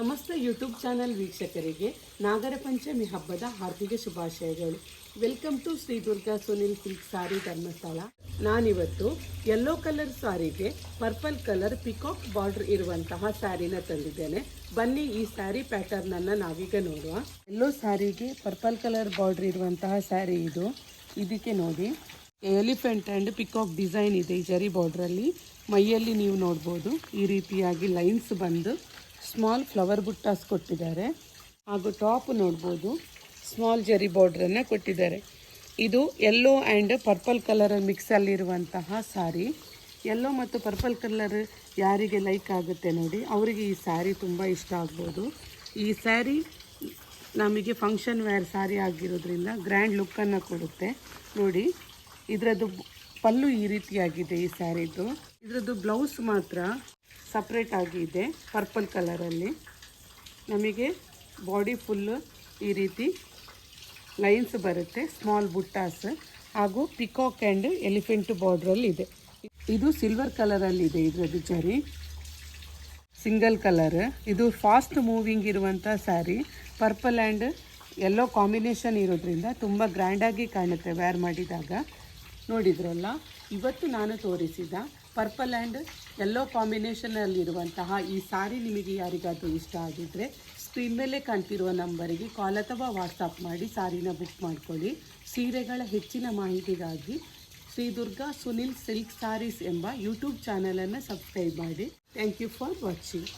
ಸಮಸ್ತ YouTube channel ವೀಕ್ಷಕರಿಗೆ ನಾಗರ ಪಂಚಮಿ ಹಬ್ಬದ ಹಾರ್ದಿಕ ಶುಭಾಶಯಗಳು. Welcome to Shri Durga Sunil silk sari Dharmasthala. ನಾನಿವತ್ತು ಯೆಲ್ಲೋ ಕಲರ್ ಸಾರಿಗೆ ಪರ್ಪಲ್ ಕಲರ್ ಪಿಕಾಕ್ ಬಾರ್ಡರ್ ಇರುವಂತಹ ಸ್ಯಾರಿನ ತಂದಿದ್ದೇನೆ. ಬನ್ನಿ ಈ ಸ್ಯಾರಿ ಪ್ಯಾಟರ್ನ್ ಅನ್ನ ನಾವೀಗ ನೋಡುವ. ಯೆಲ್ಲೋ ಸ್ಯಾರಿಗೆ ಪರ್ಪಲ್ ಕಲರ್ ಬಾರ್ಡರ್ ಇರುವಂತಹ ಸ್ಯಾರಿ ಇದು. ಇದಕ್ಕೆ ನೋಡಿ ಎಲಿಫೆಂಟ್ ಆ್ಯಂಡ್ ಪಿಕಾಕ್ ಡಿಸೈನ್ ಇದೆ ಈ ಜರಿ ಬಾರ್ಡ್ರಲ್ಲಿ. ಮೈಯಲ್ಲಿ ನೀವು ನೋಡ್ಬೋದು ಈ ರೀತಿಯಾಗಿ ಲೈನ್ಸ್ ಬಂದು ಸ್ಮಾಲ್ ಫ್ಲವರ್ ಬುಟ್ಟಾಸ್ ಕೊಟ್ಟಿದ್ದಾರೆ. ಹಾಗೂ ಟಾಪ್ ನೋಡ್ಬೋದು ಸ್ಮಾಲ್ ಜರಿ ಬಾರ್ಡ್ರನ್ನು ಕೊಟ್ಟಿದ್ದಾರೆ. ಇದು ಯೆಲ್ಲೋ ಆ್ಯಂಡ್ ಪರ್ಪಲ್ ಕಲರ್ ಮಿಕ್ಸಲ್ಲಿರುವಂತಹ ಸಾರಿ. ಯೆಲ್ಲೋ ಮತ್ತು ಪರ್ಪಲ್ ಕಲರ್ ಯಾರಿಗೆ ಲೈಕ್ ಆಗುತ್ತೆ ನೋಡಿ ಅವರಿಗೆ ಈ ಸ್ಯಾರಿ ತುಂಬ ಇಷ್ಟ ಆಗ್ಬೋದು. ಈ ಸ್ಯಾರಿ ನಮಗೆ ಫಂಕ್ಷನ್ ವೇರ್ ಸ್ಯಾರಿ ಆಗಿರೋದ್ರಿಂದ ಗ್ರ್ಯಾಂಡ್ ಲುಕ್ಕನ್ನು ಕೊಡುತ್ತೆ. ನೋಡಿ ಇದರದ್ದು ಪಲ್ಲು ಈ ರೀತಿಯಾಗಿದೆ ಈ ಸ್ಯಾರಿದು. ಇದರದ್ದು ಬ್ಲೌಸ್ ಮಾತ್ರ ಸಪ್ರೇಟ್ ಆಗಿದೆ ಪರ್ಪಲ್ ಕಲರಲ್ಲಿ. ನಮಗೆ ಬಾಡಿ ಫುಲ್ಲು ಈ ರೀತಿ ಲೈನ್ಸ್ ಬರುತ್ತೆ, ಸ್ಮಾಲ್ ಬುಟ್ಟಾಸ್ ಹಾಗೂ ಪಿಕಾಕ್ ಆ್ಯಂಡ್ ಎಲಿಫೆಂಟ್ ಬಾರ್ಡ್ರಲ್ಲಿ ಇದೆ. ಇದು ಸಿಲ್ವರ್ ಕಲರಲ್ಲಿದೆ ಇದರದ್ದು ಜರಿ, ಸಿಂಗಲ್ ಕಲರ್. ಇದು ಫಾಸ್ಟ್ ಮೂವಿಂಗ್ ಇರುವಂಥ sari. Purple and yellow combination ಇರೋದ್ರಿಂದ ತುಂಬ ಗ್ರ್ಯಾಂಡಾಗಿ ಕಾಣುತ್ತೆ ವೇರ್ ಮಾಡಿದಾಗ. ನೋಡಿದ್ರಲ್ಲ, ಇವತ್ತು ನಾನು ತೋರಿಸಿದ ಪರ್ಪಲ್ ಆ್ಯಂಡ್ ಯೆಲ್ಲೋ ಕಾಂಬಿನೇಷನಲ್ಲಿರುವಂತಹ ಈ ಸಾರಿ ನಿಮಗೆ ಯಾರಿಗಾದರೂ ಇಷ್ಟ ಆಗಿದ್ದರೆ ಸ್ಕ್ರೀನ್ ಮೇಲೆ ಕಾಣ್ತಿರುವ ನಂಬರಿಗೆ ಕಾಲ್ ಅಥವಾ ವಾಟ್ಸಪ್ ಮಾಡಿ ಸಾರಿನ ಬುಕ್ ಮಾಡ್ಕೊಳ್ಳಿ. ಸೀರೆಗಳ ಹೆಚ್ಚಿನ ಮಾಹಿತಿಗಾಗಿ ಶ್ರೀ ದುರ್ಗಾ ಸುನಿಲ್ ಸಿಲ್ಕ್ ಸಾರೀಸ್ ಎಂಬ ಯೂಟ್ಯೂಬ್ ಚಾನಲನ್ನು ಸಬ್ಸ್ಕ್ರೈಬ್ ಮಾಡಿ. Thank you for watching.